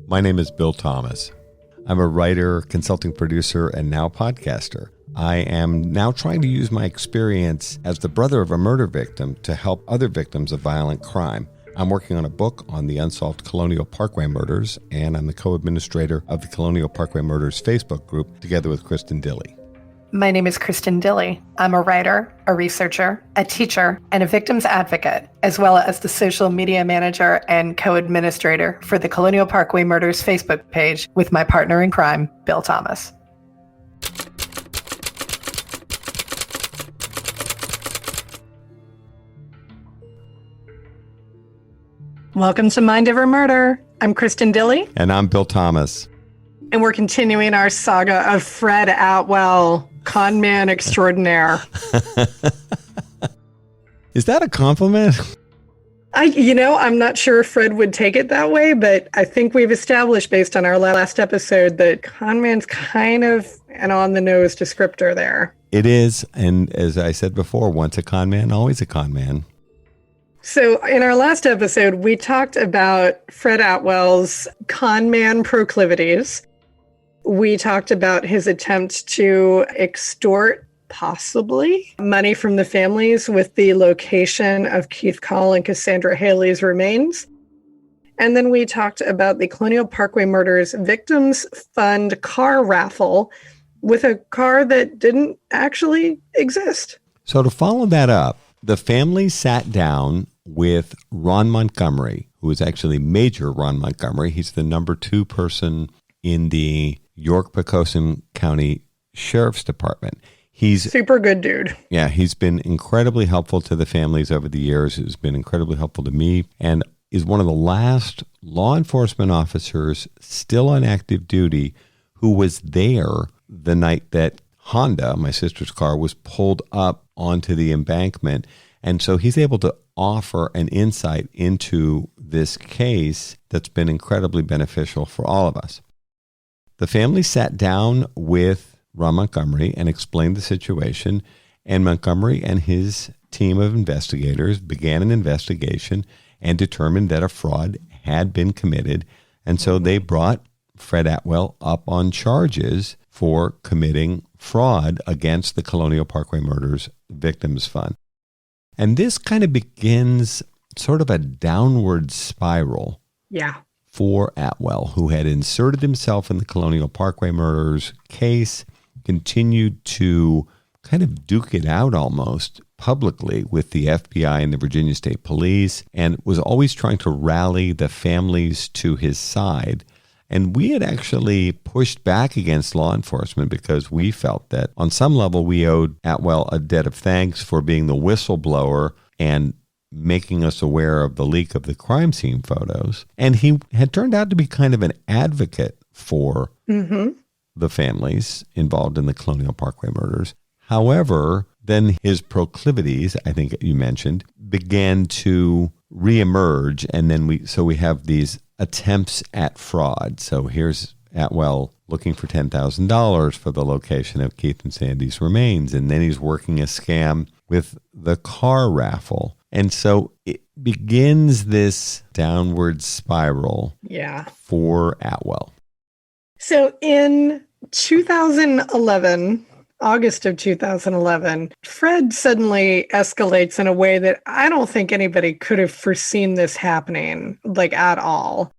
My name is Bill Thomas. I'm a writer, consulting producer, and now podcaster. I am now trying to use my experience as the brother of a murder victim to help other victims of violent crime. I'm working on a book on the unsolved Colonial Parkway Murders, and I'm the co-administrator of the Colonial Parkway Murders Facebook group together with Kristin Dilley. My name is Kristin Dilley. I'm a writer, a researcher, a teacher, and a victims advocate, as well as the social media manager and co-administrator for the Colonial Parkway Murders Facebook page with my partner in crime, Bill Thomas. Welcome to Mind Over Murder. I'm Kristin Dilley. And I'm Bill Thomas. And we're continuing our saga of Fred Atwell, con man extraordinaire. Is that a compliment? I'm not sure if Fred would take it that way, but I think we've established based on our last episode that con man's kind of an on-the-nose descriptor there. It is, and as I said before, once a con man, always a con man. So in our last episode, we talked about Fred Atwell's con man proclivities. We talked about his attempt to extort, possibly, money from the families with the location of Keith Call and Cassandra Haley's remains. And then we talked about the Colonial Parkway Murders Victims Fund car raffle with a car that didn't actually exist. So to follow that up, the family sat down with Ron Montgomery, who is actually Major Ron Montgomery. He's the number 2 person in the York-Poquoson County Sheriff's Department. He's super good dude. Yeah, he's been incredibly helpful to the families over the years. He's been incredibly helpful to me and is one of the last law enforcement officers still on active duty who was there the night that Honda, my sister's car, was pulled up onto the embankment. And so he's able to offer an insight into this case that's been incredibly beneficial for all of us. The family sat down with Ron Montgomery and explained the situation, and Montgomery and his team of investigators began an investigation and determined that a fraud had been committed. And so they brought Fred Atwell up on charges for committing fraud against the Colonial Parkway Murders Victims Fund. And this kind of begins sort of a downward spiral. Yeah. For Atwell, who had inserted himself in the Colonial Parkway Murders case, continued to kind of duke it out almost publicly with the FBI and the Virginia State Police, and was always trying to rally the families to his side. And we had actually pushed back against law enforcement because we felt that on some level we owed Atwell a debt of thanks for being the whistleblower and making us aware of the leak of the crime scene photos. And he had turned out to be kind of an advocate for the families involved in the Colonial Parkway Murders. However, then his proclivities, I think you mentioned, began to reemerge. And then we have these attempts at fraud. So here's Atwell looking for $10,000 for the location of Keith and Sandy's remains. And then he's working a scam with the car raffle. And so it begins this downward spiral for Atwell. So in 2011, August of 2011, Fred suddenly escalates in a way that I don't think anybody could have foreseen this happening, at all.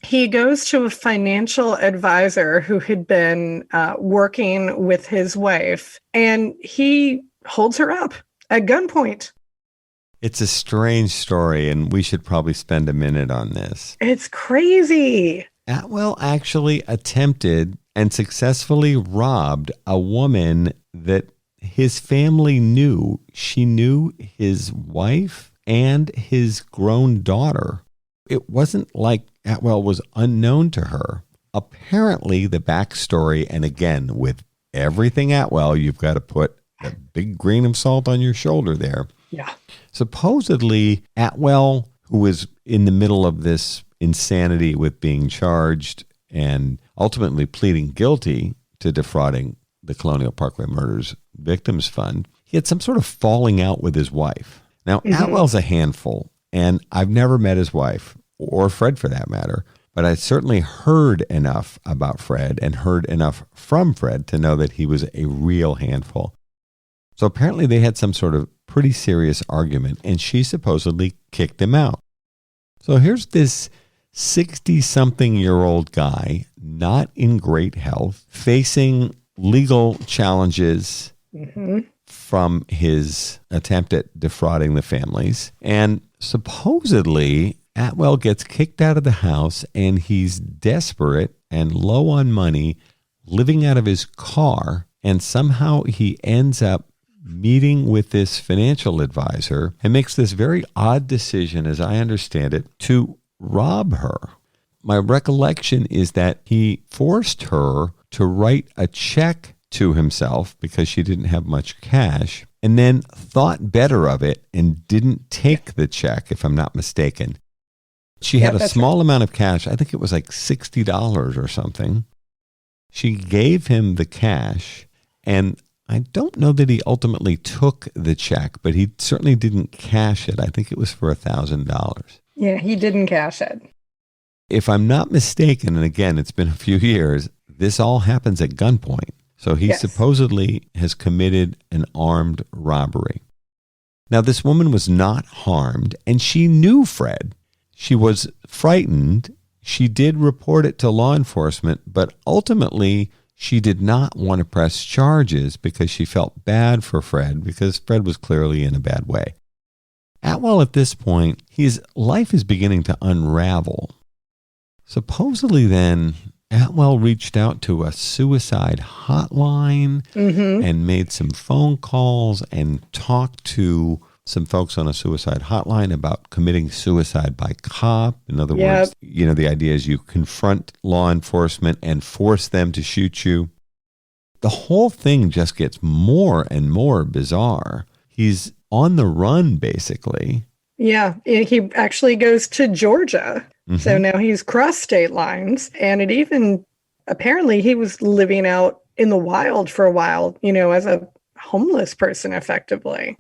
He goes to a financial advisor who had been working with his wife, and he holds her up at gunpoint. It's a strange story, and we should probably spend a minute on this. It's crazy. Atwell actually attempted and successfully robbed a woman that his family knew. She knew his wife and his grown daughter. It wasn't like Atwell was unknown to her. Apparently, the backstory, and again, with everything Atwell, you've got to put a big grain of salt on your shoulder there. Yeah. Supposedly, Atwell, who was in the middle of this insanity with being charged and ultimately pleading guilty to defrauding the Colonial Parkway Murders Victims Fund, he had some sort of falling out with his wife. Now, Atwell's a handful, and I've never met his wife, or Fred for that matter, but I certainly heard enough about Fred and heard enough from Fred to know that he was a real handful. So apparently they had some sort of pretty serious argument, and she supposedly kicked him out. So here's this 60-something-year-old guy, not in great health, facing legal challenges from his attempt at defrauding the families. And supposedly, Atwell gets kicked out of the house, and he's desperate and low on money, living out of his car, and somehow he ends up meeting with this financial advisor and makes this very odd decision, as I understand it, to rob her. My recollection is that he forced her to write a check to himself because she didn't have much cash, and then thought better of it and didn't take the check, if I'm not mistaken. She had a small amount of cash. I think it was like $60 or something. She gave him the cash, and I don't know that he ultimately took the check, but he certainly didn't cash it. I think it was for $1,000. Yeah, he didn't cash it. If I'm not mistaken, and again, it's been a few years, this all happens at gunpoint. So he supposedly has committed an armed robbery. Now, this woman was not harmed, and she knew Fred. She was frightened. She did report it to law enforcement, but ultimately she did not want to press charges because she felt bad for Fred, because Fred was clearly in a bad way. Atwell, at this point, his life is beginning to unravel. Supposedly then, Atwell reached out to a suicide hotline and made some phone calls and talked to some folks on a suicide hotline about committing suicide by cop. In other words, the idea is you confront law enforcement and force them to shoot you. The whole thing just gets more and more bizarre. He's on the run, basically. Yeah, he actually goes to Georgia. So now he's crossed state lines, and it even, apparently he was living out in the wild for a while, as a homeless person, effectively.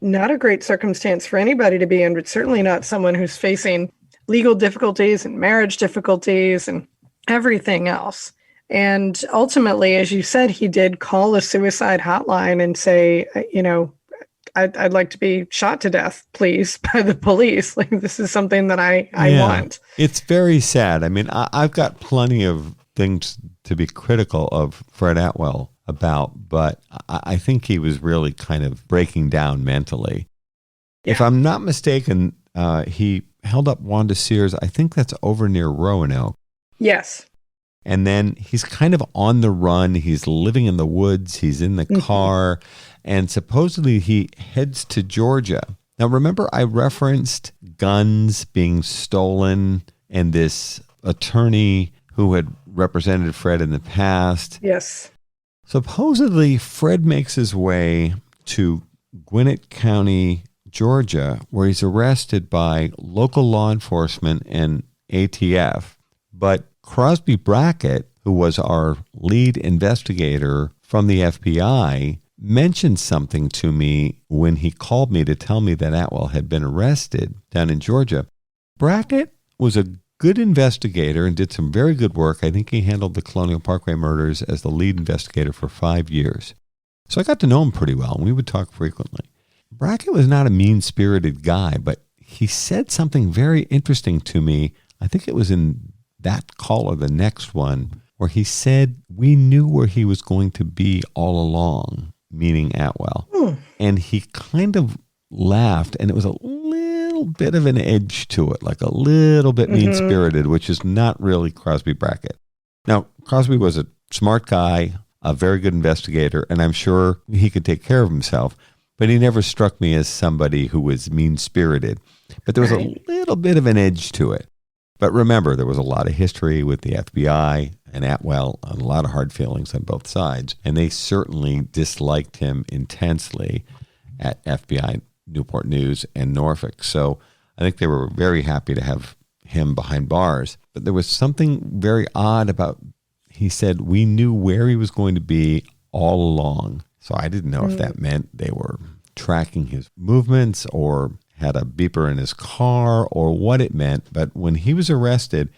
Not a great circumstance for anybody to be in, but certainly not someone who's facing legal difficulties and marriage difficulties and everything else. And ultimately, as you said, he did call a suicide hotline and say, I'd like to be shot to death, please, by the police. Like, this is something that I want. It's very sad. I mean, I've got plenty of things to be critical of Fred Atwell about, but I think he was really kind of breaking down mentally. Yeah. If I'm not mistaken, he held up Wanda Sears. I think that's over near Roanoke. Yes. And then he's kind of on the run. He's living in the woods. He's in the car. And supposedly he heads to Georgia. Now, remember I referenced guns being stolen and this attorney who had represented Fred in the past? Yes. Supposedly, Fred makes his way to Gwinnett County, Georgia, where he's arrested by local law enforcement and ATF. But Crosby Brackett, who was our lead investigator from the FBI, mentioned something to me when he called me to tell me that Atwell had been arrested down in Georgia. Brackett was a good investigator and did some very good work. I think he handled the Colonial Parkway murders as the lead investigator for 5 years. So I got to know him pretty well, and we would talk frequently. Brackett was not a mean-spirited guy, but he said something very interesting to me. I think it was in that call or the next one, where he said we knew where he was going to be all along, meaning Atwell. And he kind of laughed, and it was a little bit of an edge to it, like a little bit mean-spirited, which is not really Crosby Brackett. Now, Crosby was a smart guy, a very good investigator, and I'm sure he could take care of himself, but he never struck me as somebody who was mean-spirited. But there was a little bit of an edge to it. But remember, there was a lot of history with the FBI and Atwell, and a lot of hard feelings on both sides, and they certainly disliked him intensely at FBI, Newport News, and Norfolk. So I think they were very happy to have him behind bars. But there was something very odd about, he said, we knew where he was going to be all along. So I didn't know if that meant they were tracking his movements or had a beeper in his car or what it meant. But when he was arrested,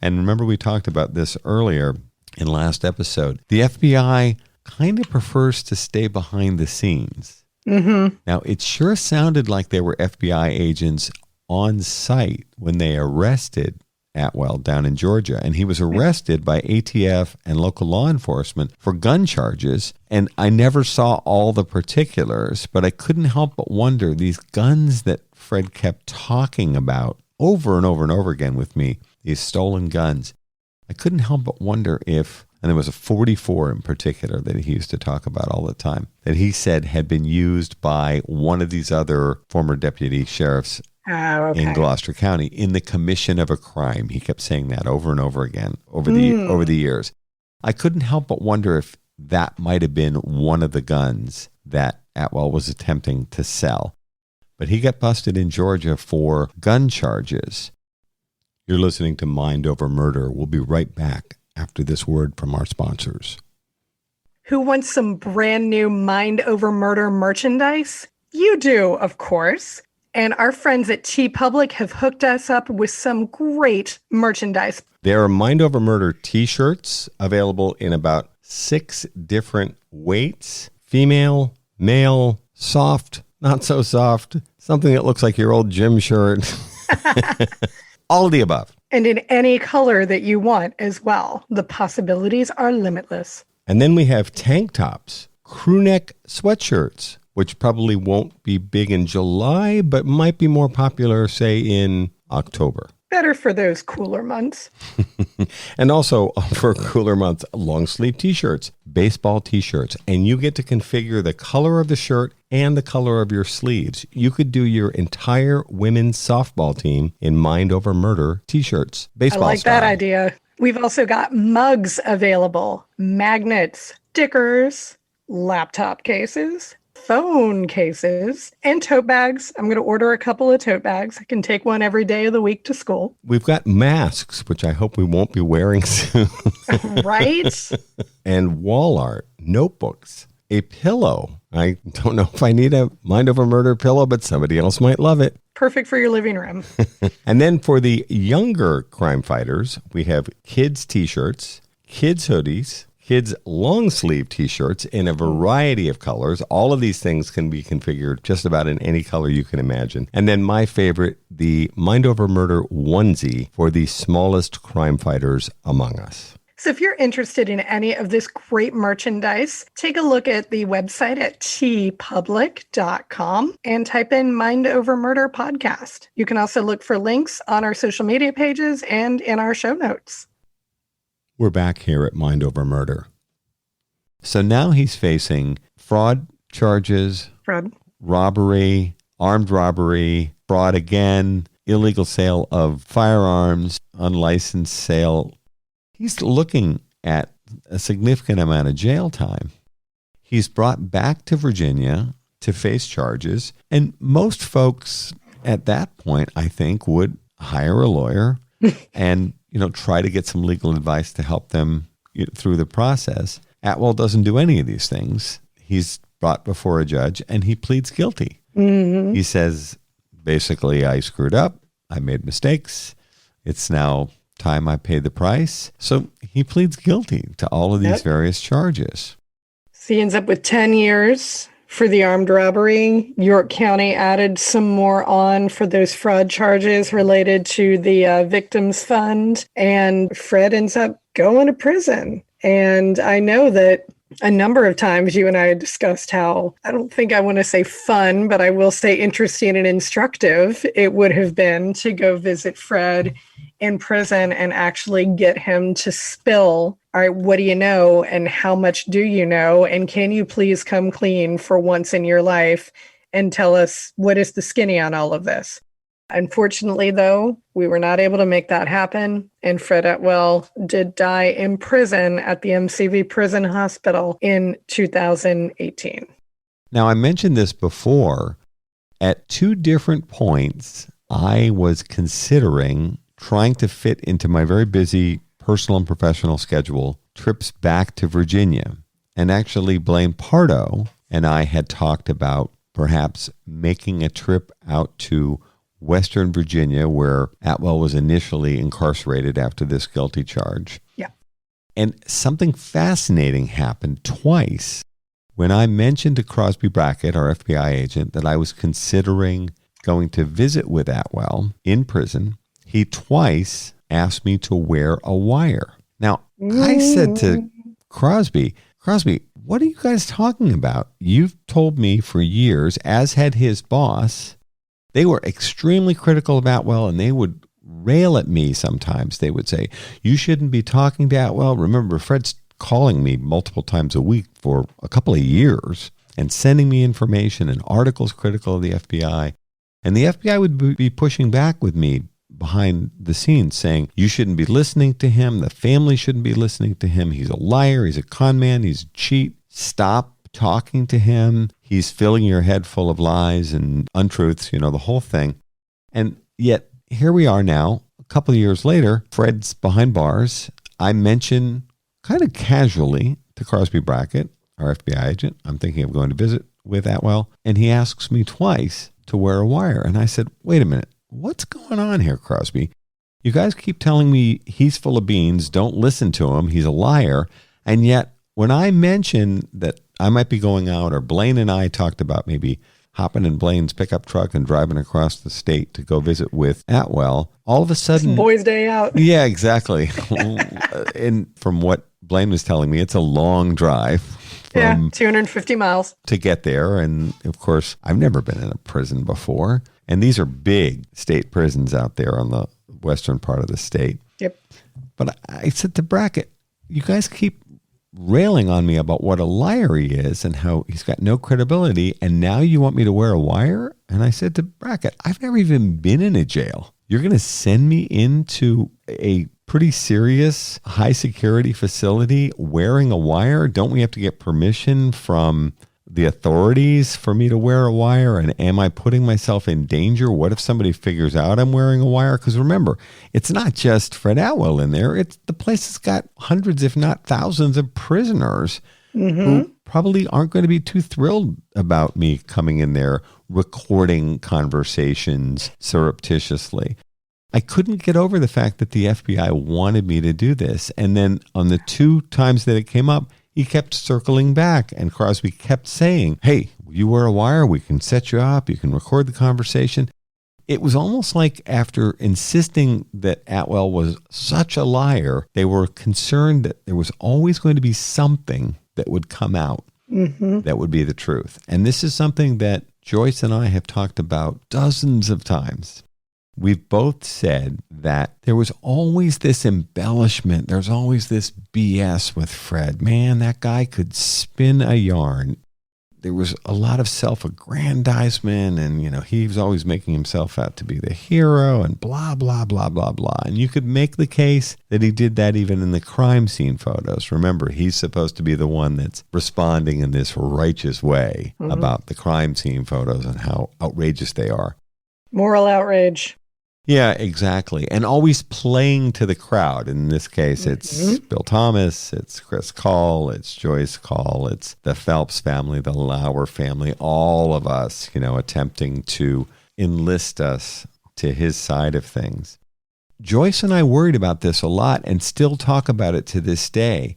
And remember, we talked about this earlier in last episode. The FBI kind of prefers to stay behind the scenes. Mm-hmm. Now, it sure sounded like there were FBI agents on site when they arrested Atwell down in Georgia. And he was arrested by ATF and local law enforcement for gun charges. And I never saw all the particulars, but I couldn't help but wonder, these guns that Fred kept talking about over and over and over again with me, these stolen guns, I couldn't help but wonder if, and there was a 44 in particular that he used to talk about all the time, that he said had been used by one of these other former deputy sheriffs in Gloucester County in the commission of a crime. He kept saying that over and over again over the years. I couldn't help but wonder if that might have been one of the guns that Atwell was attempting to sell. But he got busted in Georgia for gun charges. You're listening to Mind Over Murder. We'll be right back after this word from our sponsors. Who wants some brand new Mind Over Murder merchandise? You do, of course. And our friends at TeePublic have hooked us up with some great merchandise. There are Mind Over Murder t-shirts available in about 6 different weights. Female, male, soft, not so soft, something that looks like your old gym shirt. All of the above. And in any color that you want as well. The possibilities are limitless. And then we have tank tops, crew neck sweatshirts, which probably won't be big in July, but might be more popular, say, in October. Better for those cooler months. And also for cooler months, long sleeve t-shirts, baseball t-shirts, and you get to configure the color of the shirt and the color of your sleeves. You could do your entire women's softball team in Mind Over Murder t-shirts, baseball I like style. that idea. We've also got mugs available, magnets, stickers, laptop cases, phone cases, and tote bags. I'm going to order a couple of tote bags. I can take one every day of the week to school. We've got masks, which I hope we won't be wearing soon. Right? And wall art, notebooks, a pillow. I don't know if I need a Mind Over Murder pillow, but somebody else might love it. Perfect for your living room. And then for the younger crime fighters, we have kids t-shirts, kids hoodies, kids long sleeve t-shirts in a variety of colors. All of these things can be configured just about in any color you can imagine. And then my favorite, the Mind Over Murder onesie for the smallest crime fighters among us. So if you're interested in any of this great merchandise, take a look at the website at teepublic.com and type in Mind Over Murder Podcast. You can also look for links on our social media pages and in our show notes. We're back here at Mind Over Murder. So now he's facing fraud charges, robbery, armed robbery, fraud again, illegal sale of firearms, unlicensed sale. He's looking at a significant amount of jail time. He's brought back to Virginia to face charges. And most folks at that point, I think, would hire a lawyer and try to get some legal advice to help them through the process. Atwell doesn't do any of these things. He's brought before a judge and he pleads guilty. Mm-hmm. He says, basically, I screwed up. I made mistakes. It's now time I pay the price. So he pleads guilty to all of these various charges. So he ends up with 10 years for the armed robbery. York County added some more on for those fraud charges related to the victims fund. And Fred ends up going to prison. And I know that a number of times you and I discussed how, I don't think I want to say fun, but I will say interesting and instructive it would have been to go visit Fred in prison and actually get him to spill, all right, what do you know and how much do you know? And can you please come clean for once in your life and tell us what is the skinny on all of this? Unfortunately, though, we were not able to make that happen. And Fred Atwell did die in prison at the MCV Prison Hospital in 2018. Now, I mentioned this before. At 2 different points, I was considering trying to fit into my very busy personal and professional schedule trips back to Virginia. And actually, Blaine Pardo and I had talked about perhaps making a trip out to Western Virginia, where Atwell was initially incarcerated after this guilty charge. Yeah. And something fascinating happened twice. When I mentioned to Crosby Brackett, our FBI agent, that I was considering going to visit with Atwell in prison, he twice asked me to wear a wire. Now, I said to Crosby, what are you guys talking about? You've told me for years, as had his boss, they were extremely critical of Atwell, and they would rail at me sometimes. They would say, you shouldn't be talking to Atwell. Remember, Fred's calling me multiple times a week for a couple of years and sending me information and articles critical of the FBI. And the FBI would be pushing back with me behind the scenes saying, you shouldn't be listening to him. The family shouldn't be listening to him. He's a liar. He's a con man. He's a cheat. Stop talking to him. He's filling your head full of lies and untruths, the whole thing. And yet here we are now, a couple of years later, Fred's behind bars. I mention kind of casually to Crosby Brackett, our FBI agent, I'm thinking of going to visit with Atwell, and he asks me twice to wear a wire. And I said, wait a minute, what's going on here, Crosby? You guys keep telling me he's full of beans, don't listen to him, he's a liar. And yet when I mention that I might be going out, or Blaine and I talked about maybe hopping in Blaine's pickup truck and driving across the state to go visit with Atwell, all of a sudden... It's boys' day out. Yeah, exactly. And from what Blaine was telling me, it's a long drive. 250 miles. To get there. And of course, I've never been in a prison before. And these are big state prisons out there on the western part of the state. Yep. But I said to Brackett, you guys keep railing on me about what a liar he is and how he's got no credibility, and now you want me to wear a wire? And I said to Brackett, I've never even been in a jail. You're going to send me into a pretty serious high security facility wearing a wire? Don't we have to get permission from the authorities for me to wear a wire? And am I putting myself in danger? What if somebody figures out I'm wearing a wire? Because remember, it's not just Fred Atwell in there. It's the place that's got hundreds, if not thousands, of prisoners who probably aren't going to be too thrilled about me coming in there recording conversations surreptitiously. I couldn't get over the fact that the FBI wanted me to do this. And then on the two times that it came up, he kept circling back, and Crosby kept saying, hey, you wear a wire, we can set you up, you can record the conversation. It was almost like after insisting that Atwell was such a liar, they were concerned that there was always going to be something that would come out that would be the truth. And this is something that Joyce and I have talked about dozens of times. We've both said that there was always this embellishment. There's always this BS with Fred. Man, that guy could spin a yarn. There was a lot of self-aggrandizement, and, he was always making himself out to be the hero and blah, blah, blah, blah, blah. And you could make the case that he did that even in the crime scene photos. Remember, he's supposed to be the one that's responding in this righteous way about the crime scene photos and how outrageous they are. Moral outrage. Yeah, exactly. And always playing to the crowd. In this case, it's Bill Thomas, it's Chris Call, it's Joyce Call, it's the Phelps family, the Lauer family, all of us, attempting to enlist us to his side of things. Joyce and I worried about this a lot and still talk about it to this day.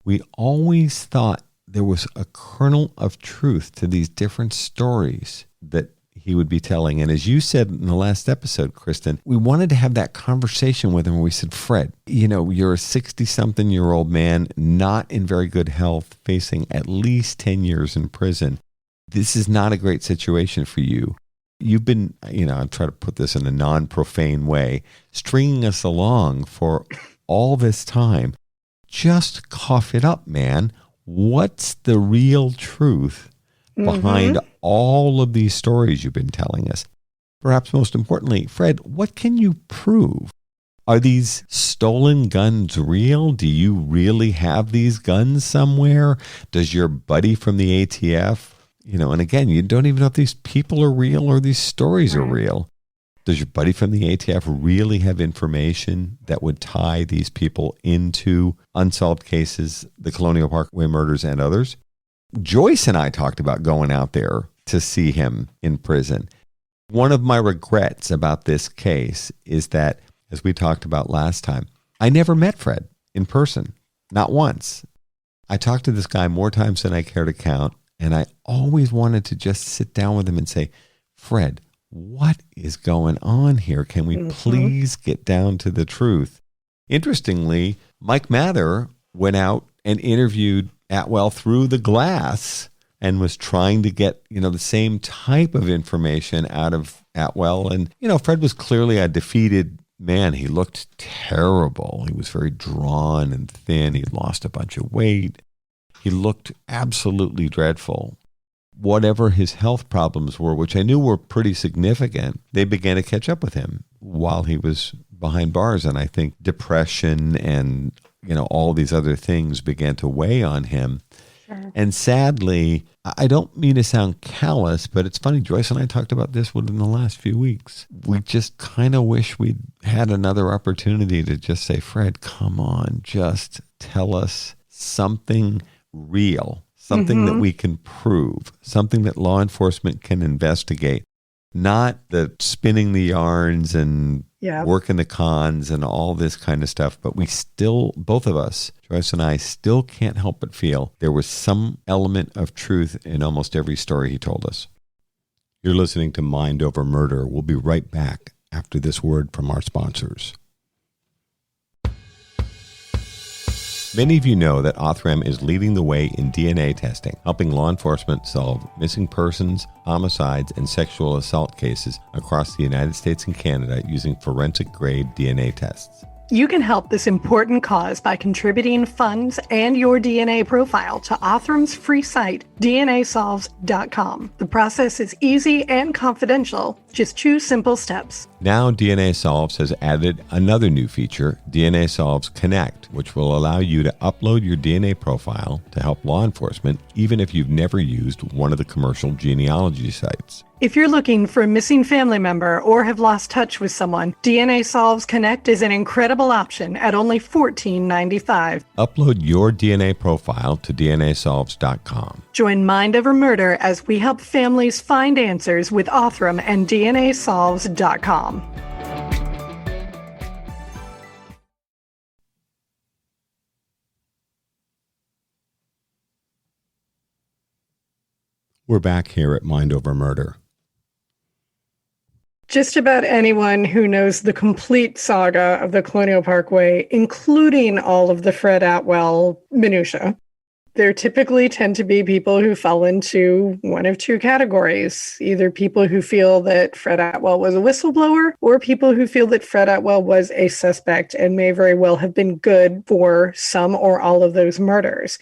We always thought there was a kernel of truth to these different stories that he would be telling. And as you said in the last episode, Kristin, we wanted to have that conversation with him where we said, Fred, you're a 60-something-year-old man, not in very good health, facing at least 10 years in prison. This is not a great situation for you. You've been, I'm trying to put this in a non-profane way, stringing us along for all this time. Just cough it up, man. What's the real truth behind all of these stories you've been telling us? Perhaps most importantly, Fred, what can you prove? Are these stolen guns real? Do you really have these guns somewhere? Does your buddy from the ATF, and again, you don't even know if these people are real or these stories are real. Does your buddy from the ATF really have information that would tie these people into unsolved cases, the Colonial Parkway murders and others? Joyce and I talked about going out there to see him in prison. One of my regrets about this case is that, as we talked about last time, I never met Fred in person, not once. I talked to this guy more times than I care to count, and I always wanted to just sit down with him and say, Fred, what is going on here? Can we please get down to the truth? Interestingly, Mike Mather went out and interviewed Atwell through the glass and was trying to get, the same type of information out of Atwell. And, Fred was clearly a defeated man. He looked terrible. He was very drawn and thin. He lost a bunch of weight. He looked absolutely dreadful. Whatever his health problems were, which I knew were pretty significant, they began to catch up with him while he was behind bars. And I think depression and, all these other things began to weigh on him. Sure. And sadly, I don't mean to sound callous, but it's funny, Joyce and I talked about this within the last few weeks. We just kind of wish we'd had another opportunity to just say, Fred, come on, just tell us something real, something that we can prove, something that law enforcement can investigate, not the spinning the yarns and working the cons and all this kind of stuff. But we still, both of us, Joyce and I, still can't help but feel there was some element of truth in almost every story he told us. You're listening to Mind Over Murder. We'll be right back after this word from our sponsors. Many of you know that Othram is leading the way in DNA testing, helping law enforcement solve missing persons, homicides, and sexual assault cases across the United States and Canada using forensic-grade DNA tests. You can help this important cause by contributing funds and your DNA profile to Othram's free site, DNAsolves.com. The process is easy and confidential. Just 2 simple steps. Now DNA Solves has added another new feature, DNA Solves Connect, which will allow you to upload your DNA profile to help law enforcement, even if you've never used one of the commercial genealogy sites. If you're looking for a missing family member or have lost touch with someone, DNA Solves Connect is an incredible option at only $14.95. Upload your DNA profile to DNAsolves.com. Join Mind Over Murder as we help families find answers with Othram and DNAsolves.com. We're back here at Mind Over Murder. Just about anyone who knows the complete saga of the Colonial Parkway, including all of the Fred Atwell minutiae, there typically tend to be people who fall into one of 2 categories. Either people who feel that Fred Atwell was a whistleblower, or people who feel that Fred Atwell was a suspect and may very well have been good for some or all of those murders.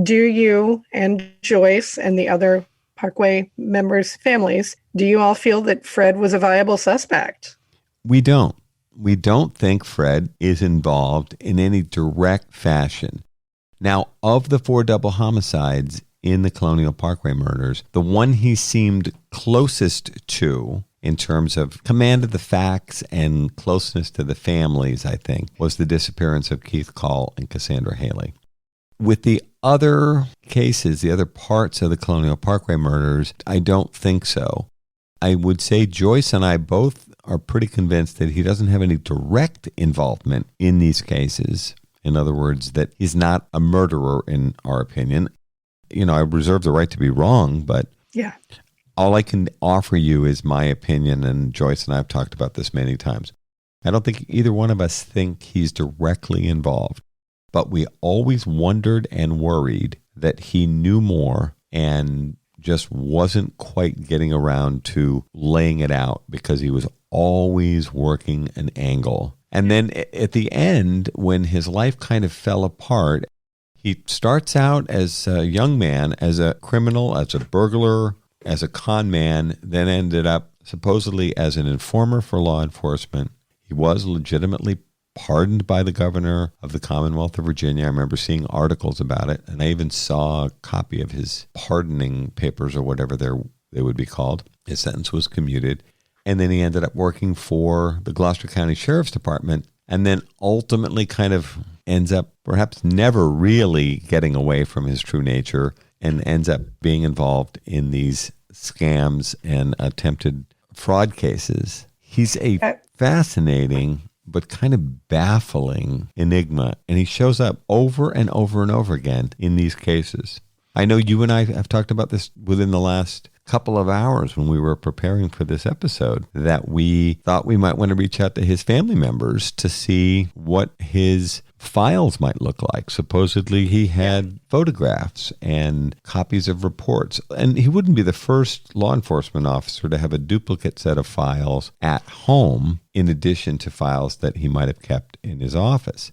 Do you and Joyce and the other Parkway members' families, do you all feel that Fred was a viable suspect? We don't. We don't think Fred is involved in any direct fashion. Now, of the 4 double homicides in the Colonial Parkway murders, the one he seemed closest to in terms of command of the facts and closeness to the families, I think, was the disappearance of Keith Call and Cassandra Haley. With the other cases, the other parts of the Colonial Parkway murders, I don't think so. I would say Joyce and I both are pretty convinced that he doesn't have any direct involvement in these cases. In other words, that he's not a murderer, in our opinion. I reserve the right to be wrong, but all I can offer you is my opinion, and Joyce and I have talked about this many times. I don't think either one of us think he's directly involved, but we always wondered and worried that he knew more and just wasn't quite getting around to laying it out because he was always working an angle. And then at the end, when his life kind of fell apart, he starts out as a young man, as a criminal, as a burglar, as a con man, then ended up supposedly as an informer for law enforcement. He was legitimately pardoned by the governor of the Commonwealth of Virginia. I remember seeing articles about it, and I even saw a copy of his pardoning papers or whatever they would be called. His sentence was commuted. And then he ended up working for the Gloucester County Sheriff's Department, and then ultimately kind of ends up perhaps never really getting away from his true nature and ends up being involved in these scams and attempted fraud cases. He's a fascinating but kind of baffling enigma, and he shows up over and over and over again in these cases. I know you and I have talked about this within the last couple of hours when we were preparing for this episode, that we thought we might want to reach out to his family members to see what his files might look like. Supposedly he had photographs and copies of reports, and he wouldn't be the first law enforcement officer to have a duplicate set of files at home in addition to files that he might have kept in his office.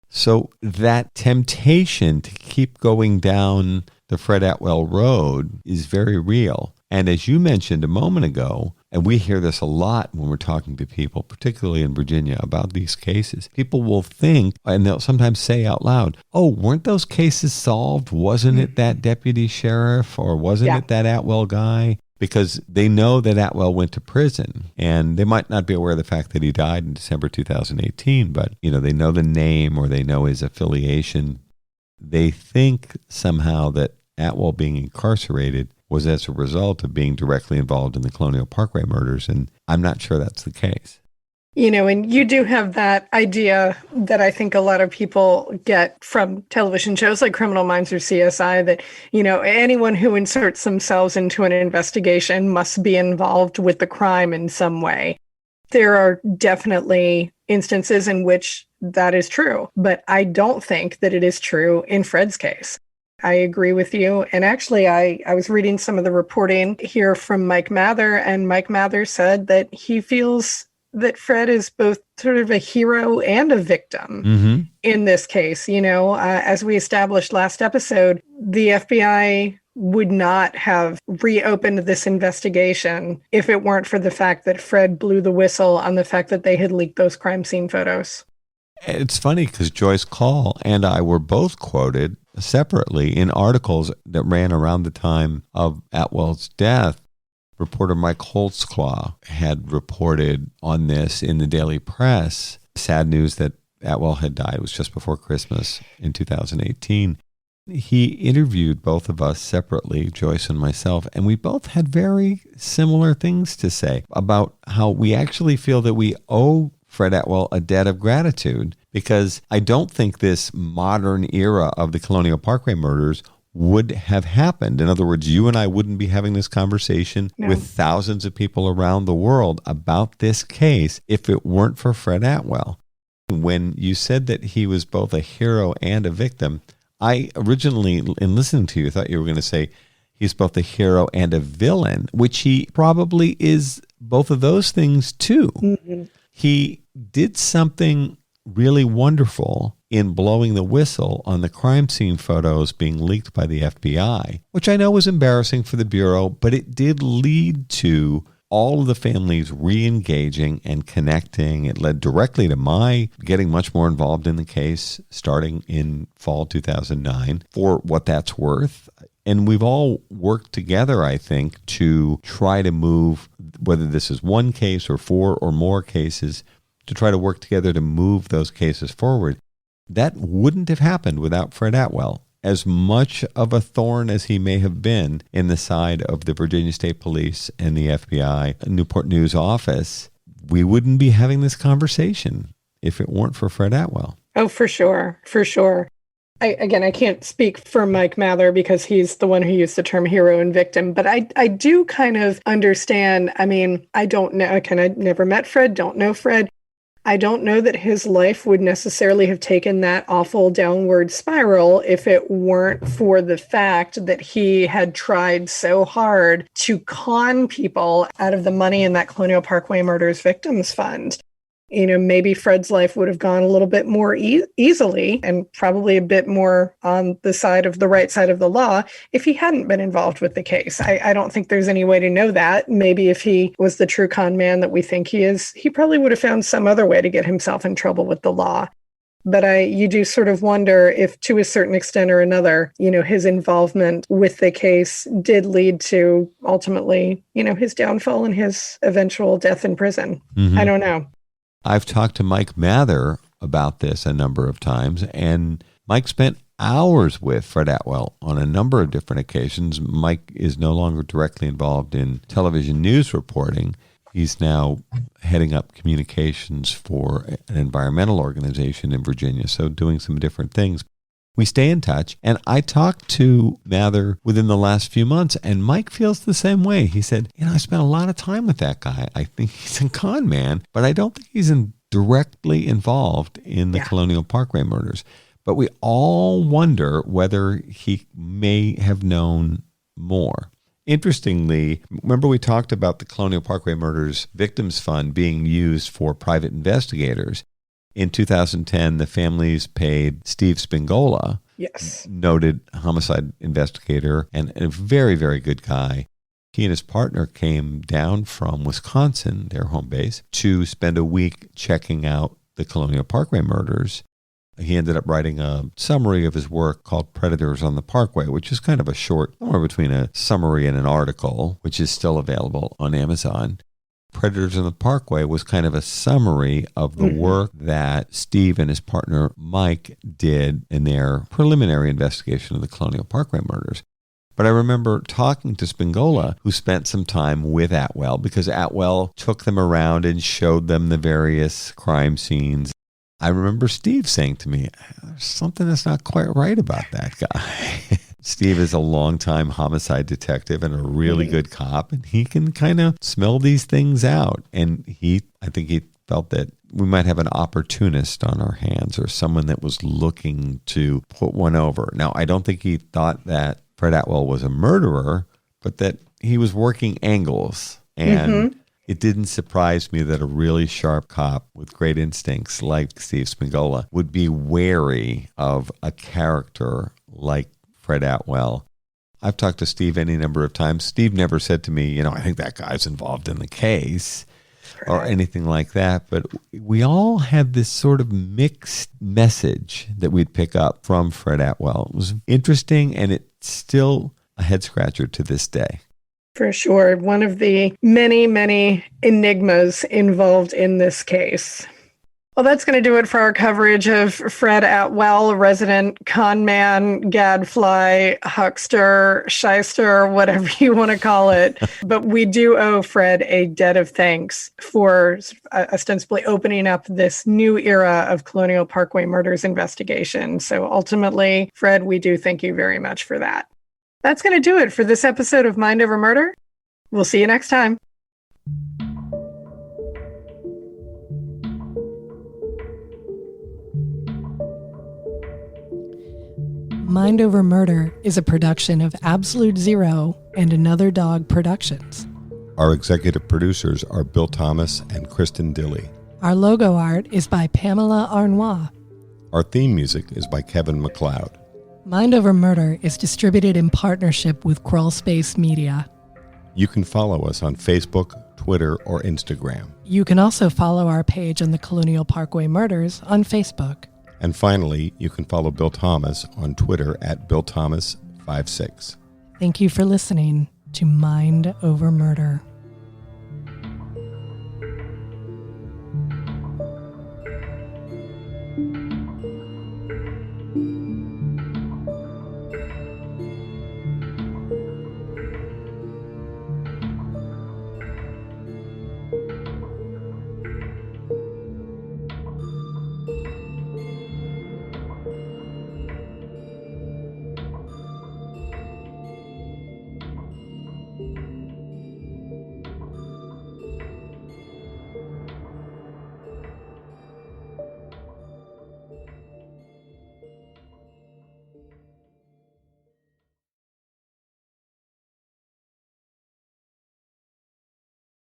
So that temptation to keep going down the Fred Atwell road is very real. And as you mentioned a moment ago, and we hear this a lot when we're talking to people, particularly in Virginia, about these cases, people will think, and they'll sometimes say out loud, oh, weren't those cases solved? Wasn't it that deputy sheriff, or wasn't it that Atwell guy? Because they know that Atwell went to prison, and they might not be aware of the fact that he died in December 2018, but they know the name or they know his affiliation. They think somehow that Atwell being incarcerated was as a result of being directly involved in the Colonial Parkway murders, and I'm not sure that's the case. And you do have that idea that I think a lot of people get from television shows like Criminal Minds or CSI, that, anyone who inserts themselves into an investigation must be involved with the crime in some way. There are definitely instances in which that is true, but I don't think that it is true in Fred's case. I agree with you. And actually, I was reading some of the reporting here from Mike Mather, and Mike Mather said that he feels that Fred is both sort of a hero and a victim in this case. As we established last episode, the FBI would not have reopened this investigation if it weren't for the fact that Fred blew the whistle on the fact that they had leaked those crime scene photos. It's funny because Joyce Call and I were both quoted separately in articles that ran around the time of Atwell's death. Reporter Mike Holtzclaw had reported on this in the Daily Press. Sad news that Atwell had died. It was just before Christmas in 2018. He interviewed both of us separately, Joyce and myself, and we both had very similar things to say about how we actually feel that we owe Fred Atwell a debt of gratitude, because I don't think this modern era of the Colonial Parkway murders would have happened. In other words, you and I wouldn't be having this conversation with thousands of people around the world about this case if it weren't for Fred Atwell. When you said that he was both a hero and a victim, I originally, in listening to you, thought you were going to say he's both a hero and a villain, which he probably is both of those things too. He did something really wonderful in blowing the whistle on the crime scene photos being leaked by the FBI, which I know was embarrassing for the Bureau, but it did lead to all of the families re-engaging and connecting. It led directly to my getting much more involved in the case starting in fall 2009 for what that's worth. And we've all worked together, I think, to try to move, whether this is one case or four or more cases, to try to work together to move those cases forward. That wouldn't have happened without Fred Atwell. As much of a thorn as he may have been in the side of the Virginia State Police and the FBI Newport News office, we wouldn't be having this conversation if it weren't for Fred Atwell. Oh, for sure. For sure. I can't speak for Mike Mather because he's the one who used the term hero and victim, but I do kind of understand. I mean, I don't know. I never met Fred, don't know Fred. I don't know that his life would necessarily have taken that awful downward spiral if it weren't for the fact that he had tried so hard to con people out of the money in that Colonial Parkway Murders Victims Fund. Maybe Fred's life would have gone a little bit more easily and probably a bit more on the right side of the law if he hadn't been involved with the case. I don't think there's any way to know that. Maybe if he was the true con man that we think he is, he probably would have found some other way to get himself in trouble with the law. But you do sort of wonder if, to a certain extent or another, his involvement with the case did lead to ultimately, his downfall and his eventual death in prison. I don't know. I've talked to Mike Mather about this a number of times, and Mike spent hours with Fred Atwell on a number of different occasions. Mike is no longer directly involved in television news reporting, He's now heading up communications for an environmental organization in Virginia, so doing some different things. We stay in touch, and I talked to Mather within the last few months, and Mike feels the same way. He said, I spent a lot of time with that guy. I think he's a con man, but I don't think he's directly involved in the Colonial Parkway murders. But we all wonder whether he may have known more. Interestingly, remember we talked about the Colonial Parkway Murders Victims Fund being used for private investigators. In 2010, the families paid Steve Spingola, noted homicide investigator and a very, very good guy. He and his partner came down from Wisconsin, their home base, to spend a week checking out the Colonial Parkway murders. He ended up writing a summary of his work called Predators on the Parkway, which is kind of a short, somewhere between a summary and an article, which is still available on Amazon. Predators on the Parkway was kind of a summary of the work that Steve and his partner Mike did in their preliminary investigation of the Colonial Parkway murders. But I remember talking to Spingola, who spent some time with Atwell, because Atwell took them around and showed them the various crime scenes. I remember Steve saying to me, there's something that's not quite right about that guy. Steve is a longtime homicide detective and a really good cop, and he can kind of smell these things out. And I think he felt that we might have an opportunist on our hands, or someone that was looking to put one over. Now, I don't think he thought that Fred Atwell was a murderer, but that he was working angles. And it didn't surprise me that a really sharp cop with great instincts like Steve Spingola would be wary of a character like Fred Atwell. I've talked to Steve any number of times. Steve never said to me, I think that guy's involved in the case or anything like that. But we all had this sort of mixed message that we'd pick up from Fred Atwell. It was interesting, and it's still a head scratcher to this day. For sure. One of the many, many enigmas involved in this case. Well, that's going to do it for our coverage of Fred Atwell, resident conman, gadfly, huckster, shyster, whatever you want to call it. But we do owe Fred a debt of thanks for ostensibly opening up this new era of Colonial Parkway Murders investigation. So ultimately, Fred, we do thank you very much for that. That's going to do it for this episode of Mind Over Murder. We'll see you next time. Mind Over Murder is a production of Absolute Zero and Another Dog Productions. Our executive producers are Bill Thomas and Kristin Dilley. Our logo art is by Pamela Arnois. Our theme music is by Kevin MacLeod. Mind Over Murder is distributed in partnership with Crawlspace Media. You can follow us on Facebook, Twitter, or Instagram. You can also follow our page on the Colonial Parkway Murders on Facebook. And finally, you can follow Bill Thomas on Twitter at BillThomas56. Thank you for listening to Mind Over Murder.